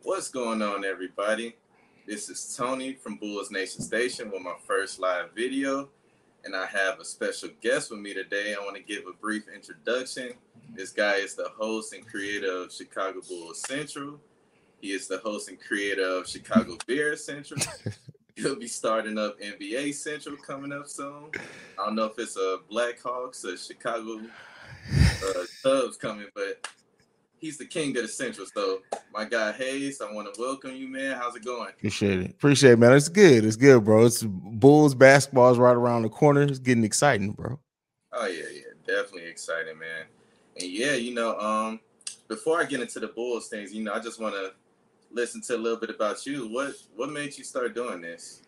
What's going on, everybody? This is Tony from Bulls Nation Station with my first live video, and I have a special guest with me today. I want to give a brief introduction. This guy is the host and creator of Chicago Bulls Central. He is the host and creator of Chicago Bears Central. He'll be starting up NBA Central coming up soon. I don't know if it's a Blackhawks or Chicago Cubs coming, but he's the king of the Central. So, my guy Haize, I want to welcome you, man. How's it going? Appreciate it, man. It's good. It's good, bro. It's Bulls basketball is right around the corner. It's getting exciting, bro. Oh yeah, definitely exciting, man. And yeah, before I get into the Bulls things, I just want to listen to a little bit about you. What made you start doing this?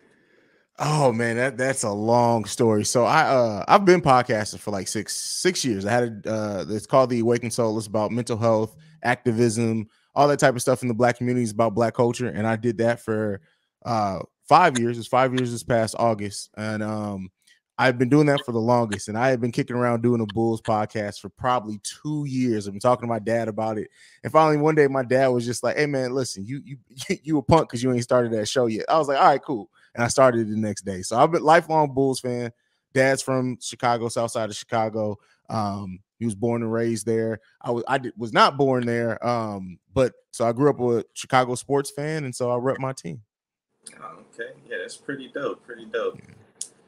Oh man, that's a long story. So I've been podcasting for like six years. I had it's called The Awakened Soul. It's about mental health, activism, all that type of stuff in the Black community. Is about Black culture, and I did that for 5 years. It's 5 years this past August, and I've been doing that for the longest. And I had been kicking around doing a Bulls podcast for probably 2 years. I've been talking to my dad about it, and finally one day my dad was just like, "Hey man, listen, you a punk because you ain't started that show yet." I was like, "All right, cool." And I started the next day. So I've been lifelong Bulls fan. Dad's from Chicago, south side of Chicago. He was born and raised there. Was not born there. But so I grew up a Chicago sports fan, and so I rep my team. Oh, okay, yeah, that's pretty dope. Pretty dope.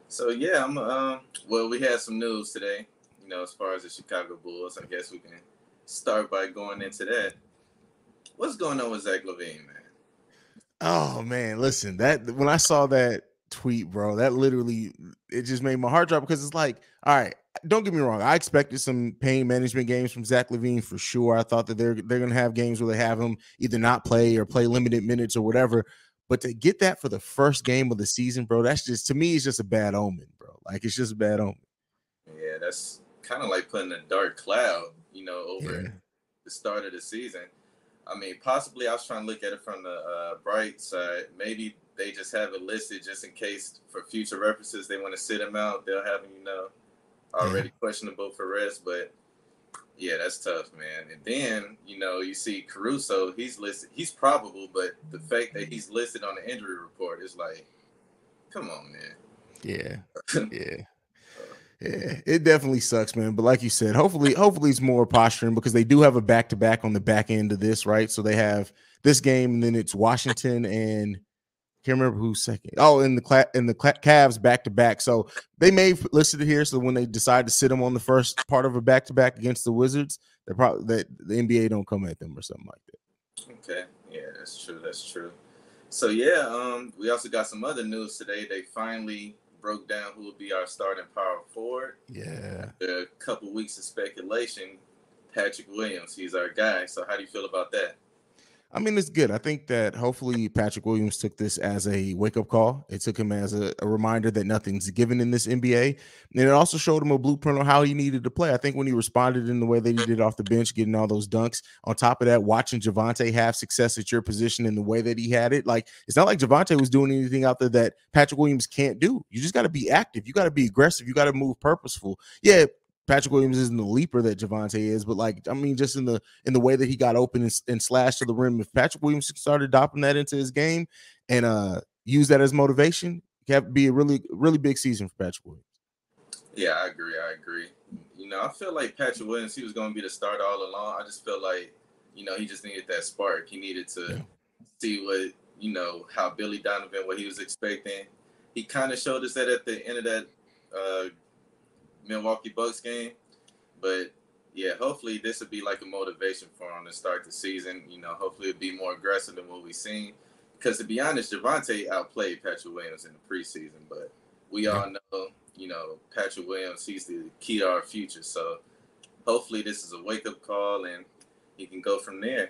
So yeah, well, we had some news today. As far as the Chicago Bulls, I guess we can start by going into that. What's going on with Zach Lavine, man? Oh man, listen, that when I saw that tweet, bro, that literally it just made my heart drop because it's like, all right, don't get me wrong, I expected some pain management games from Zach Lavine for sure. I thought that they're gonna have games where they have him either not play or play limited minutes or whatever. But to get that for the first game of the season, bro, that's just to me, it's just a bad omen, bro. Like it's just a bad omen. Yeah, that's kind of like putting a dark cloud, over Yeah. the start of the season. I mean, possibly I was trying to look at it from the bright side. Maybe they just have it listed just in case for future references they want to sit him out. They'll have him, already questionable for rest. But yeah, that's tough, man. And then, you see Caruso, he's listed. He's probable, but the fact that he's listed on the injury report is like, come on, man. Yeah. Yeah. Yeah, it definitely sucks, man. But like you said, hopefully it's more posturing because they do have a back-to-back on the back end of this, right? So they have this game, and then it's Washington and can't remember who's second. Oh, in the Cavs back-to-back. So they may have listed it here. So when they decide to sit them on the first part of a back-to-back against the Wizards, they're probably that the NBA don't come at them or something like that. Okay, yeah, that's true. That's true. So yeah, we also got some other news today. They finally broke down who will be our starting power forward. Yeah. A couple weeks of speculation. Patrick Williams, he's our guy. So how do you feel about that? I mean, it's good. I think that hopefully Patrick Williams took this as a wake-up call. It took him as a reminder that nothing's given in this NBA. And it also showed him a blueprint on how he needed to play. I think when he responded in the way that he did off the bench, getting all those dunks, on top of that, watching Javonte have success at your position in the way that he had it, like it's not like Javonte was doing anything out there that Patrick Williams can't do. You just got to be active. You got to be aggressive. You got to move purposeful. Yeah, Patrick Williams isn't the leaper that Javonte is, but like I mean, just in the way that he got open and slashed to the rim. If Patrick Williams started adopting that into his game and use that as motivation, it could be a really big season for Patrick Williams. Yeah, I agree. I feel like Patrick Williams, he was going to be the starter all along. I just feel like, he just needed that spark. He needed to see what, how Billy Donovan, what he was expecting. He kind of showed us that at the end of that Milwaukee Bucks game. But yeah, hopefully this will be like a motivation for him to start the season. Hopefully it'll be more aggressive than what we've seen. Because to be honest, Javonte outplayed Patrick Williams in the preseason. But we all know, Patrick Williams, he's the key to our future. So hopefully this is a wake-up call and he can go from there.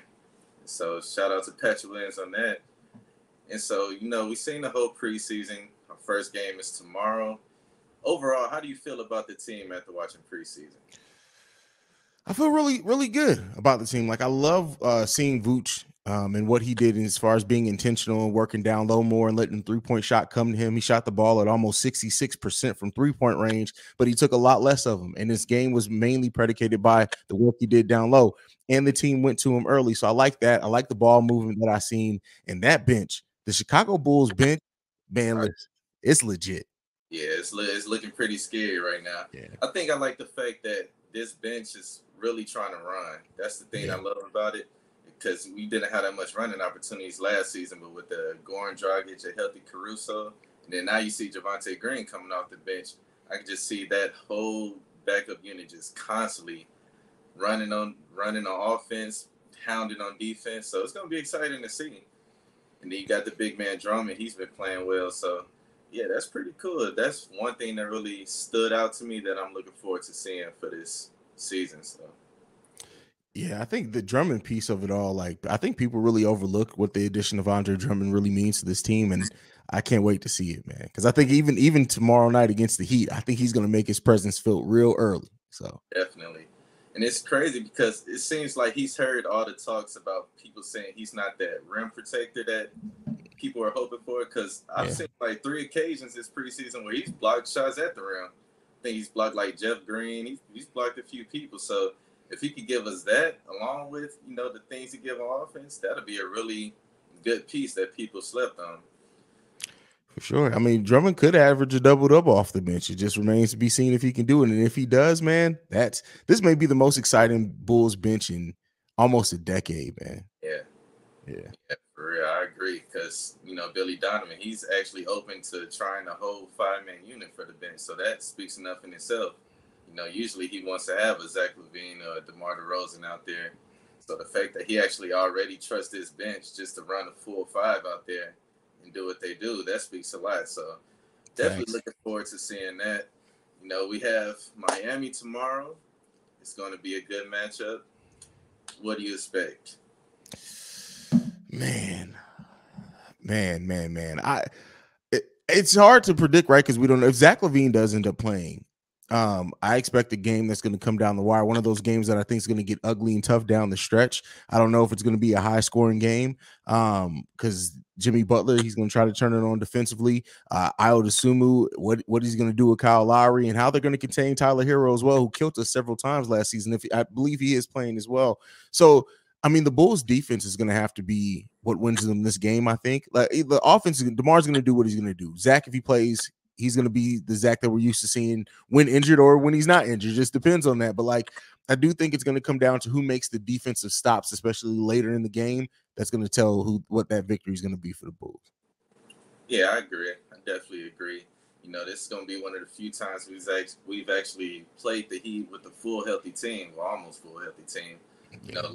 So shout out to Patrick Williams on that. And so, we've seen the whole preseason. Our first game is tomorrow. Overall, how do you feel about the team after watching preseason? I feel really good about the team. Like I love seeing Vooch And what he did as far as being intentional and working down low more and letting the 3-point shot come to him. He shot the ball at almost 66% from 3-point range, but he took a lot less of them. And this game was mainly predicated by the work he did down low. And the team went to him early. So I like that. I like the ball movement that I seen in that bench. The Chicago Bulls bench, man, listen, it's legit. Yeah, it's looking pretty scary right now. Yeah. I think I like the fact that this bench is really trying to run. That's the thing I love about it, because we didn't have that much running opportunities last season, but with the Goran Dragic, a healthy Caruso, and then now you see Javonte Green coming off the bench, I can just see that whole backup unit just constantly running on offense, hounding on defense. So it's gonna be exciting to see. And then you got the big man Drummond, he's been playing well. So yeah, that's pretty cool. That's one thing that really stood out to me that I'm looking forward to seeing for this season. So Yeah, I think the Drummond piece of it all, like I think people really overlook what the addition of Andre Drummond really means to this team, and I can't wait to see it, man. Because I think even tomorrow night against the Heat, I think he's going to make his presence felt real early. So definitely, and it's crazy because it seems like he's heard all the talks about people saying he's not that rim protector that people are hoping for. Because I've seen like 3 occasions this preseason where he's blocked shots at the rim. I think he's blocked like Jeff Green. He's blocked a few people. So if he could give us that, along with, the things he give on offense, that'll be a really good piece that people slept on. For sure. I mean, Drummond could average a double-double off the bench. It just remains to be seen if he can do it. And if he does, man, this may be the most exciting Bulls bench in almost a decade, man. Yeah, for real, I agree. Because, Billy Donovan, he's actually open to trying to hold 5-man unit for the bench. So that speaks enough in itself. Usually he wants to have a Zach Lavine or a DeMar DeRozan out there. So the fact that he actually already trusts his bench just to run a full 5 out there and do what they do, that speaks a lot. So definitely looking forward to seeing that. We have Miami tomorrow. It's going to be a good matchup. What do you expect? Man. It's hard to predict, right? Because we don't know if Zach Lavine does end up playing. I expect a game that's going to come down the wire. One of those games that I think is going to get ugly and tough down the stretch. I don't know if it's going to be a high scoring game because Jimmy Butler, he's going to try to turn it on defensively. Ayo Dosunmu, what he's going to do with Kyle Lowry and how they're going to contain Tyler Hero as well, who killed us several times last season. I believe he is playing as well. So I mean, the Bulls' defense is going to have to be what wins them this game, I think. Like the offense, DeMar's going to do what he's going to do. Zach, if he plays, he's going to be the Zach that we're used to seeing when injured or when he's not injured. It just depends on that. But like, I do think it's going to come down to who makes the defensive stops, especially later in the game. That's going to tell what that victory is going to be for the Bulls. Yeah, I agree. I definitely agree. This is going to be one of the few times we've actually played the Heat with a full healthy team, or almost full healthy team.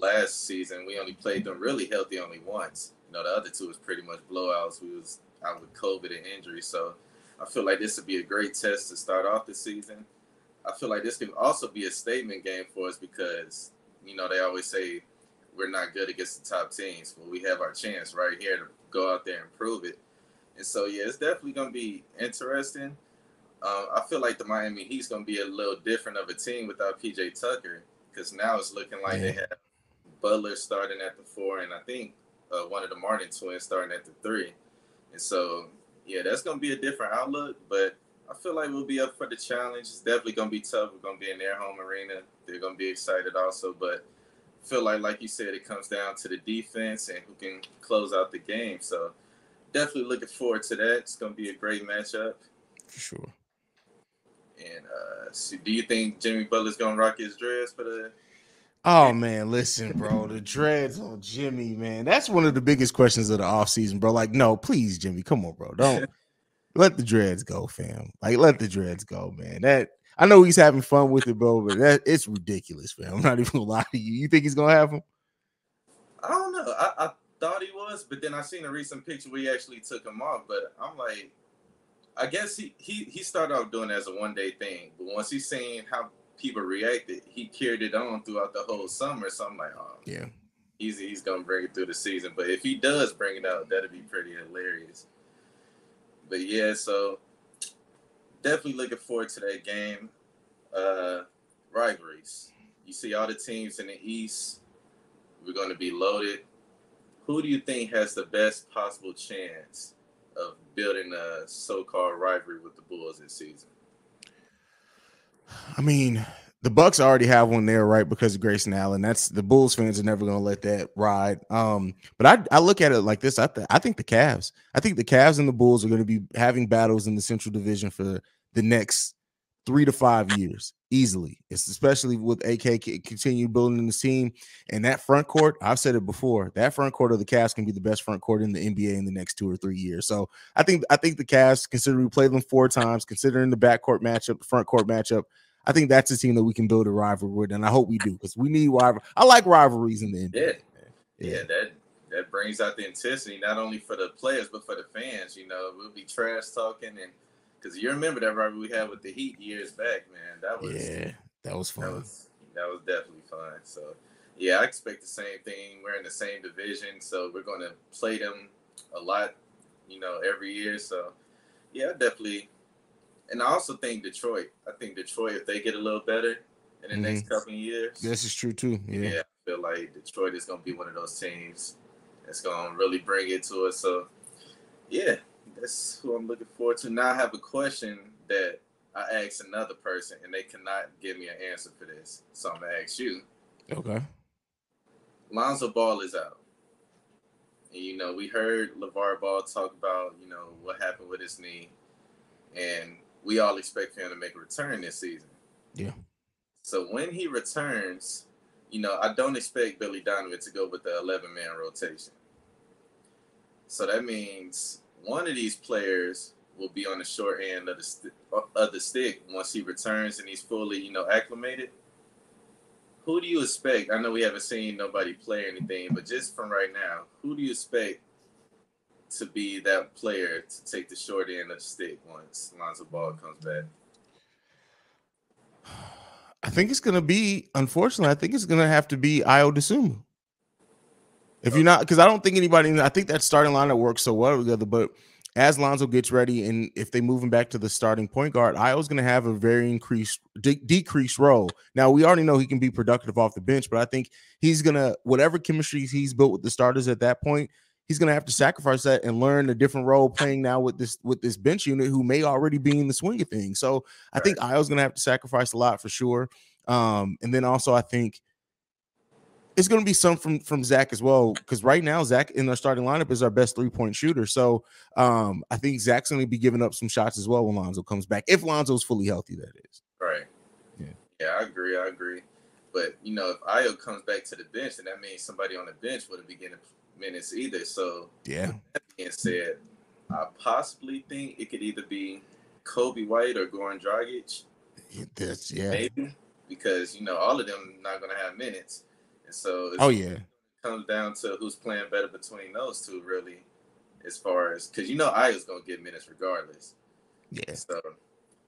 Last season we only played them really healthy only once. The other 2 was pretty much blowouts. We was out with COVID and injury, so I feel like this would be a great test to start off the season. I feel like this could also be a statement game for us because, they always say we're not good against the top teams. Well, we have our chance right here to go out there and prove it. And so, yeah, it's definitely going to be interesting. I feel like the Miami Heat's going to be a little different of a team without P.J. Tucker because now it's looking like they have Butler starting at the 4 and I think one of the Martin twins starting at the 3. And so, yeah, that's going to be a different outlook, but I feel like we'll be up for the challenge. It's definitely going to be tough. We're going to be in their home arena. They're going to be excited also, but I feel like you said, it comes down to the defense and who can close out the game. So definitely looking forward to that. It's going to be a great matchup. For sure. And so do you think Jimmy Butler's going to rock his dreads for the Oh, man, listen, bro, the dreads on Jimmy, man. That's one of the biggest questions of the offseason, bro. Like, no, please, Jimmy, come on, bro. Don't let the dreads go, fam. Like, let the dreads go, man. I know he's having fun with it, bro, but it's ridiculous, fam. I'm not even gonna lie to you. You think he's gonna have them? I don't know. I thought he was, but then I seen a recent picture where he actually took them off. But I'm like, I guess he started off doing it as a one-day thing, but once he's seen how people reacted, he carried it on throughout the whole summer. So I'm like, oh, yeah, he's gonna bring it through the season. But if he does bring it out, that'd be pretty hilarious. But yeah, so definitely looking forward to that game. Rivalries. You see all the teams in the East. We're going to be loaded. who do you think has the best possible chance of building a so-called rivalry with the Bulls this season? I mean, the Bucks already have one there, right? Because of Grayson Allen. That's the Bulls fans are never going to let that ride. But I look at it like this. I think the Cavs. I think the Cavs and the Bulls are going to be having battles in the Central Division for the next 3 to 5 years easily. It's especially with AK continue building this team and that front court. I've said it before. That front court of the Cavs can be the best front court in the NBA in the next 2 or 3 years. So I think the Cavs, considering we played them 4 times, considering the backcourt matchup, the front court matchup, I think that's a team that we can build a rivalry with, and I hope we do because we need rivalry. I like rivalries in the NBA. Yeah, that brings out the intensity not only for the players but for the fans. You know, we'll be trash talking, and because you remember that rivalry we had with the Heat years back, man. That was fun. That was definitely fun. So yeah, I expect the same thing. We're in the same division, so we're going to play them a lot, you know, every year. So yeah, definitely. And I also think Detroit. I think Detroit, if they get a little better in the next couple of years. This is true too. Yeah, I feel like Detroit is going to be one of those teams that's going to really bring it to us. So, yeah, that's who I'm looking forward to. Now I have a question that I asked another person, and they cannot give me an answer for this. So I'm going to ask you. Okay. Lonzo Ball is out. And, you know, we heard LeVar Ball talk about, you know, what happened with his knee. And we all expect him to make a return this season. Yeah. So when he returns, you know, I don't expect Billy Donovan to go with the 11-man rotation. So that means one of these players will be on the short end of the stick once he returns and he's fully, you know, acclimated. Who do you expect? I know we haven't seen nobody play or anything, but just from right now, who do you expect to be that player to take the short end of the stick once Lonzo Ball comes back? I think it's going to be, unfortunately, I think it's going to have to be Ayo Dosunmu. If you're not, because I don't think anybody, I think that starting lineup works so well together, but as Lonzo gets ready and if they move him back to the starting point guard, Ayo's going to have a very decreased role. Now, we already know he can be productive off the bench, but I think he's going to, whatever chemistry he's built with the starters at that point, he's going to have to sacrifice that and learn a different role playing now with this bench unit who may already be in the swing of things. So I think Ayo's going to have to sacrifice a lot for sure. And then also I think it's going to be some from Zach as well, because right now Zach in our starting lineup is our best 3-point shooter. So I think Zach's going to be giving up some shots as well when Lonzo comes back, if Lonzo's fully healthy, that is. Right. Yeah, I agree. But, you know, if Ayo comes back to the bench, then that means somebody on the bench wouldn't be getting minutes either. So, yeah. That being said, I possibly think it could either be Kobe White or Goran Dragic. Maybe. Because, you know, all of them not going to have minutes. And so it comes down to who's playing better between those two, really, as far as, because, you know, Ayo's going to get minutes regardless. Yeah. So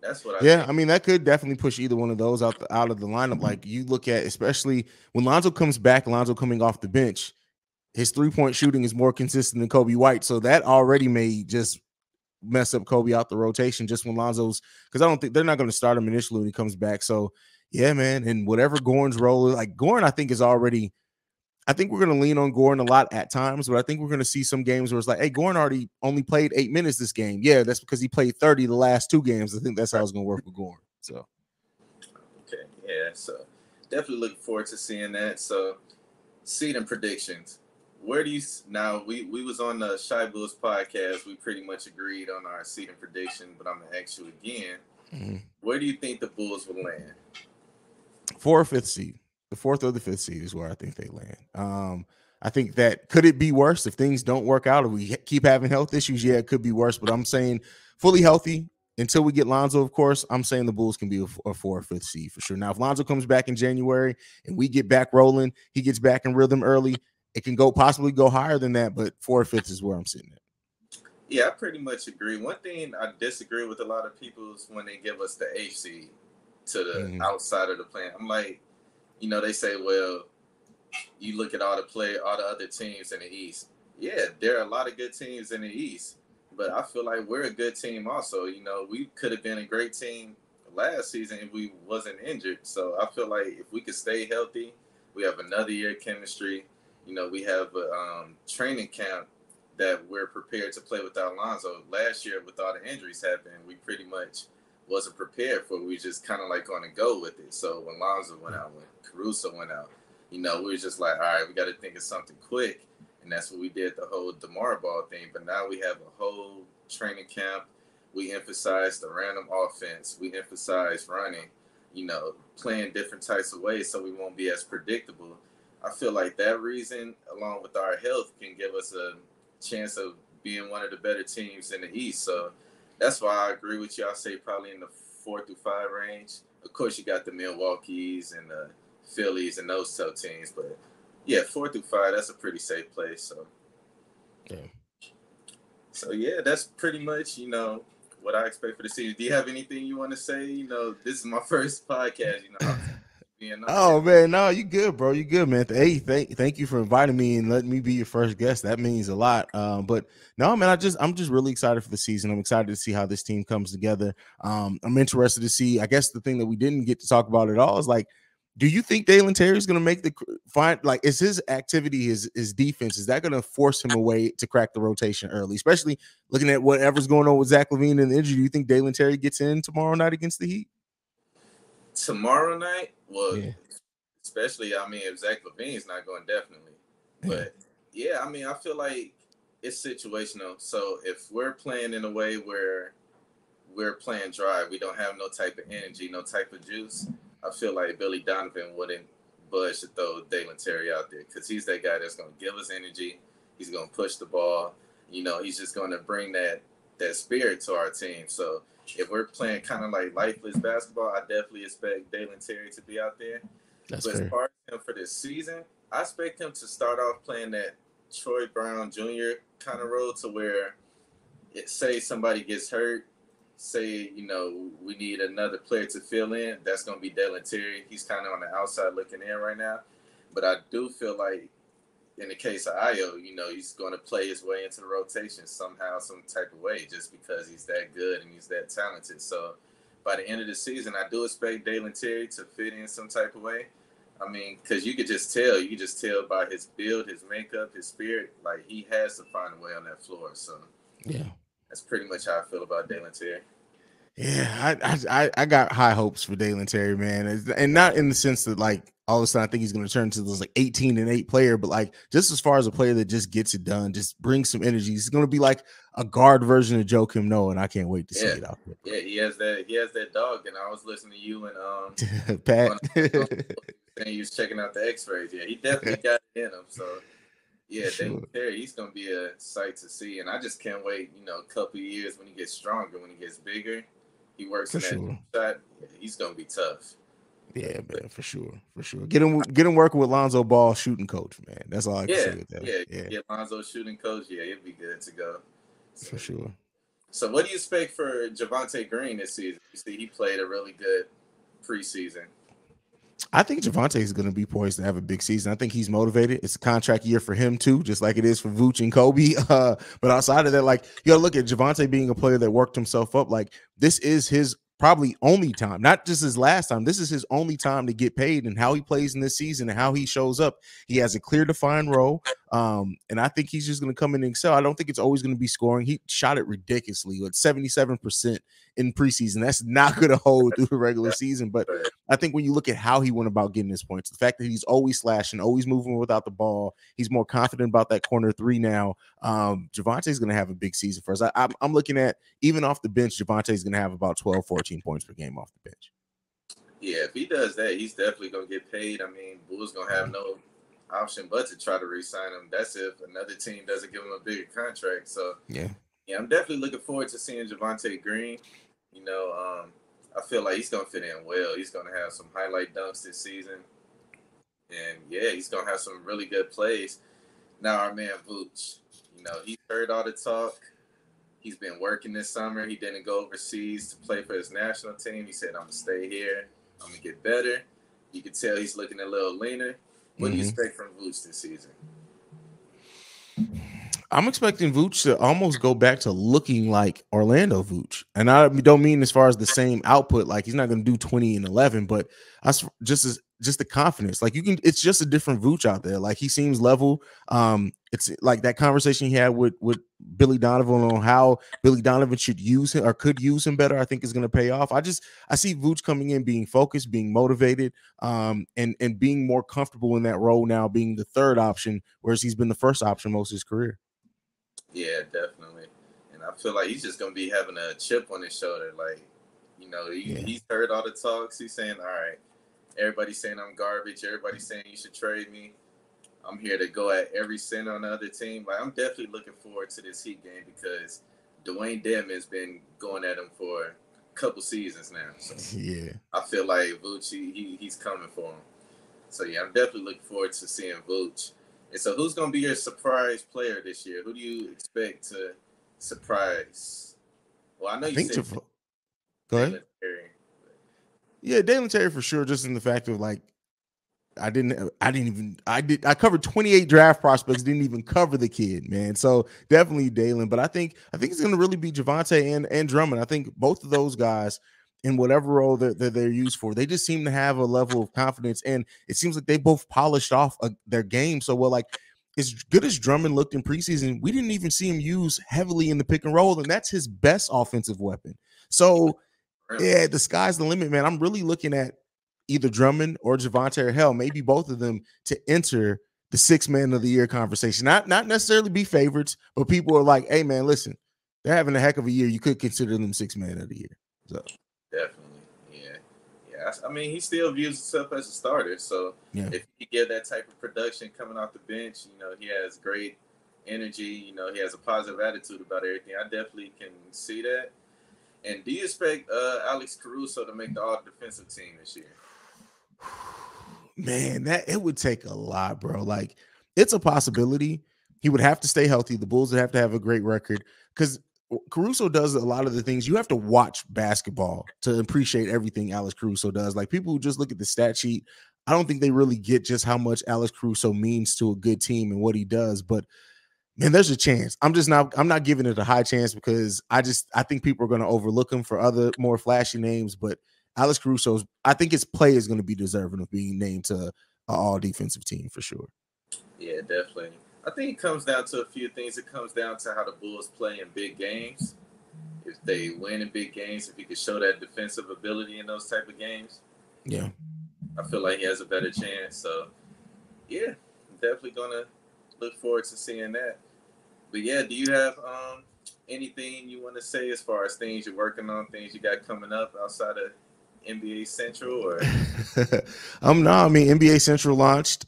that's what I think. I mean, that could definitely push either one of those out of the lineup. Like you look at, especially when Lonzo comes back, Lonzo coming off the bench, his 3-point shooting is more consistent than Kobe White. So that already may just mess up Kobe out the rotation just when Lonzo's, because I don't think they're not going to start him initially when he comes back. So yeah, man. And whatever Goran's role is, like Goran, I think we're going to lean on Goran a lot at times, but I think we're going to see some games where it's like, hey, Goran already only played 8 minutes this game. Yeah, that's because he played 30 the last 2 games. I think that's how it's going to work with Goran. So, okay, yeah. So definitely looking forward to seeing that. So seeding predictions. Where do you now? We was on the Shy Bulls podcast. We pretty much agreed on our seeding prediction, but I'm gonna ask you again. Mm-hmm. Where do you think the Bulls will land? 4th or 5th seed. The 4th or the 5th seed is where I think they land. I think that could it be worse if things don't work out or we keep having health issues? Yeah, it could be worse, but I'm saying fully healthy until we get Lonzo, of course. I'm saying the Bulls can be a 4th or 5th seed for sure. Now, if Lonzo comes back in January and we get back rolling, he gets back in rhythm early, it can possibly go higher than that, but 4th or 5th is where I'm sitting at. Yeah, I pretty much agree. One thing I disagree with a lot of people is when they give us the 8th seed to the outside of the plan. I'm like, you know, they say, well, you look at all the other teams in the East. Yeah, there are a lot of good teams in the East, but I feel like we're a good team also. You know, we could have been a great team last season if we wasn't injured. So I feel like if we could stay healthy, we have another year of chemistry. We have a training camp that we're prepared to play without Lonzo. Last year, with all the injuries happening, we pretty much wasn't prepared for it. We just kind of like on the go with it. So when Lonzo went out, when Caruso went out, we were just like, all right, we got to think of something quick. And that's what we did, the whole DeMar Ball thing. But now we have a whole training camp. We emphasize the random offense. We emphasize running, playing different types of ways so we won't be as predictable. I feel like that reason, along with our health, can give us a chance of being one of the better teams in the East. So that's why I agree with you. I'll say probably in the 4 through 5 range. Of course, you got the Milwaukees and the Phillies and those tough teams. But, yeah, 4 through 5, that's a pretty safe place. So, yeah, that's pretty much, what I expect for the season. Do you have anything you want to say? This is my first podcast, Oh man, no, you good, bro. You good, man. Hey, thank you for inviting me and letting me be your first guest. That means a lot. But no, man, I'm just really excited for the season. I'm excited to see how this team comes together. I'm interested to see. I guess the thing that we didn't get to talk about at all is like, do you think Dalen Terry is going to make is his activity, his defense, is that going to force him away to crack the rotation early, especially looking at whatever's going on with Zach Lavine and the injury? Do you think Dalen Terry gets in tomorrow night against the Heat? Tomorrow night? Well, yeah. Especially, if Zach Lavine's not going, definitely. But, yeah, I feel like it's situational. So if we're playing in a way where we're playing dry, we don't have no type of energy, no type of juice, I feel like Billy Donovan wouldn't budge to throw Dalen Terry out there because he's that guy that's going to give us energy. He's going to push the ball. He's just going to bring that spirit to our team. So if we're playing kind of like lifeless basketball, I definitely expect Dalen Terry to be out there. That's but fair. As far as him for this season, I expect him to start off playing that Troy Brown Jr. kind of role to where say somebody gets hurt, say, we need another player to fill in, that's going to be Dalen Terry. He's kind of on the outside looking in right now. But I do feel like in the case of Ayo, he's going to play his way into the rotation somehow, some type of way, just because he's that good and he's that talented. So by the end of the season, I do expect Dalen Terry to fit in some type of way. Because you could just tell. You could just tell by his build, his makeup, his spirit. Like, he has to find a way on that floor. So, yeah, that's pretty much how I feel about Dalen Terry. Yeah, I got high hopes for Dalen Terry, man, and not in the sense that like all of a sudden I think he's going to turn into this like 18-8 player, but like just as far as a player that just gets it done, just brings some energy. He's going to be like a guard version of Joakim Noah, and I can't wait to see it out there. Yeah, he has that dog, and I was listening to you and Pat, and he was checking out the X-rays. Yeah, he definitely got it in him. So. Yeah, Dalen Terry, he's going to be a sight to see. And I just can't wait, a couple of years when he gets stronger, when he gets bigger. He works in that shot. Yeah, he's going to be tough. Yeah, man, for sure. Get him working with Lonzo Ball, shooting coach, man. That's all I can say with that. Yeah, Lonzo shooting coach. Yeah, it'd be good to go. For sure. So what do you expect for Javonte Green this season? You see, he played a really good preseason. I think Javonte is going to be poised to have a big season. I think he's motivated. It's a contract year for him too, just like it is for Vooch and Kobe. But outside of that, like, you got to look at Javonte being a player that worked himself up. Like, this is his probably only time, not just his last time. This is his only time to get paid, and how he plays in this season and how he shows up. He has a clear defined role. And I think he's just going to come in and excel. I don't think it's always going to be scoring. He shot it ridiculously with 77% in preseason. That's not going to hold through the regular season. But I think when you look at how he went about getting his points, the fact that he's always slashing, always moving without the ball, he's more confident about that corner three now. Javonte's going to have a big season for us. I'm looking at, even off the bench, Javonte's going to have about 12, 14 points per game off the bench. Yeah, if he does that, he's definitely going to get paid. Bulls going to have no option but to try to re-sign him. That's if another team doesn't give him a bigger contract. So, yeah, I'm definitely looking forward to seeing Javonte Green. I feel like he's going to fit in well. He's going to have some highlight dunks this season. And, yeah, he's going to have some really good plays. Now, our man Vooch, he's heard all the talk. He's been working this summer. He didn't go overseas to play for his national team. He said, I'm going to stay here. I'm going to get better. You can tell he's looking a little leaner. What do you expect from Vooch this season? I'm expecting Vooch to almost go back to looking like Orlando Vooch. And I don't mean as far as the same output, like he's not going to do 20 and 11, but just as just the confidence. Like it's just a different Vooch out there. Like he seems level. It's like that conversation he had with Billy Donovan on how Billy Donovan should use him or could use him better. I think is going to pay off. I see Vooch coming in being focused, being motivated, and being more comfortable in that role now, being the third option, whereas he's been the first option most of his career. Yeah, definitely. And I feel like he's just gonna be having a chip on his shoulder. Like, he's heard all the talks. He's saying, all right, everybody's saying I'm garbage. Everybody's saying you should trade me. I'm here to go at every center on the other team. Like, I'm definitely looking forward to this Heat game because Dwayne Dedmon's been going at him for a couple seasons now. So yeah, I feel like Vooch, he's coming for him. So yeah, I'm definitely looking forward to seeing Vooch. And so, who's going to be your surprise player this year? Who do you expect to surprise? Well, I know you said go ahead. Terry. Yeah, Dalen Terry for sure. Just in the fact of like, I covered 28 draft prospects, didn't even cover the kid, man. So definitely Dalen. But I think it's going to really be Javonte and Drummond. I think both of those guys, in whatever role that they're used for, they just seem to have a level of confidence, and it seems like they both polished off their game so well. Like, as good as Drummond looked in preseason, we didn't even see him use heavily in the pick and roll, and that's his best offensive weapon. So yeah, the sky's the limit, man. I'm really looking at either Drummond or Javonte, or hell, maybe both of them, to enter the 6th man of the year conversation. Not necessarily be favorites, but people are like, hey man, listen, they're having a heck of a year. You could consider them 6th man of the year. So definitely, yeah. I mean, he still views himself as a starter. So if he get that type of production coming off the bench, he has great energy. He has a positive attitude about everything. I definitely can see that. And do you expect Alex Caruso to make the all-defensive team this year? Man, that it would take a lot, bro. Like, it's a possibility. He would have to stay healthy. The Bulls would have to have a great record because Caruso does a lot of the things. You have to watch basketball to appreciate everything Alex Caruso does. Like, people who just look at the stat sheet, I don't think they really get just how much Alex Caruso means to a good team and what he does. But man, there's a chance. I'm not giving it a high chance because I think people are going to overlook him for other more flashy names. But Alex Caruso's, I think his play is going to be deserving of being named to an all defensive team for sure. Yeah, definitely. I think it comes down to a few things. It comes down to how the Bulls play in big games. If they win in big games, if he could show that defensive ability in those type of games, yeah, I feel like he has a better chance. So, yeah, I'm definitely going to look forward to seeing that. But, yeah, do you have anything you want to say as far as things you're working on, things you got coming up outside of NBA Central? Or no, I mean, NBA Central launched.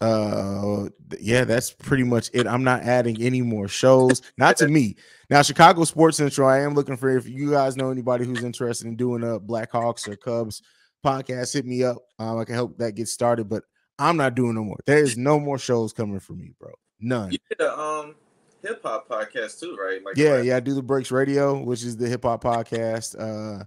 Yeah, that's pretty much it. I'm not adding any more shows, not to me. Now, Chicago Sports Central, I am looking for, if you guys know anybody who's interested in doing a Blackhawks or Cubs podcast, hit me up. I can help that get started, but I'm not doing no more. There is no more shows coming for me, bro. None. You did a hip hop podcast too, right? Like yeah, I do the Breaks Radio, which is the hip hop podcast.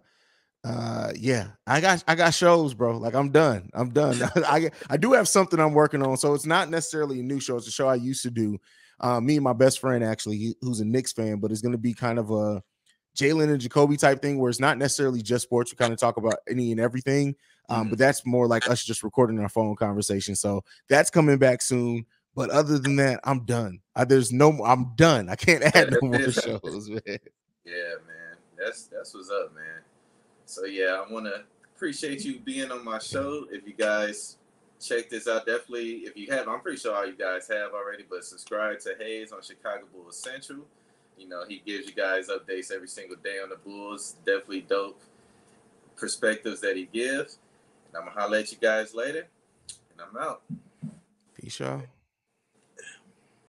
Yeah, I got shows, bro. Like, I'm done. I do have something I'm working on, so it's not necessarily a new show. It's a show I used to do. Me and my best friend, actually, who's a Knicks fan, but it's going to be kind of a Jalen and Jacoby type thing where it's not necessarily just sports. We kind of talk about any and everything, but that's more like us just recording our phone conversation. So that's coming back soon. But other than that, I'm done. I'm done. I can't add no more shows, man. Yeah, man. That's what's up, man. So yeah, I want to appreciate you being on my show. If you guys check this out, definitely. If you have, I'm pretty sure all you guys have already, but subscribe to Haize on Chicago Bulls Central. He gives you guys updates every single day on the Bulls. Definitely dope perspectives that he gives. And I'm going to holler at you guys later. And I'm out. Peace, y'all.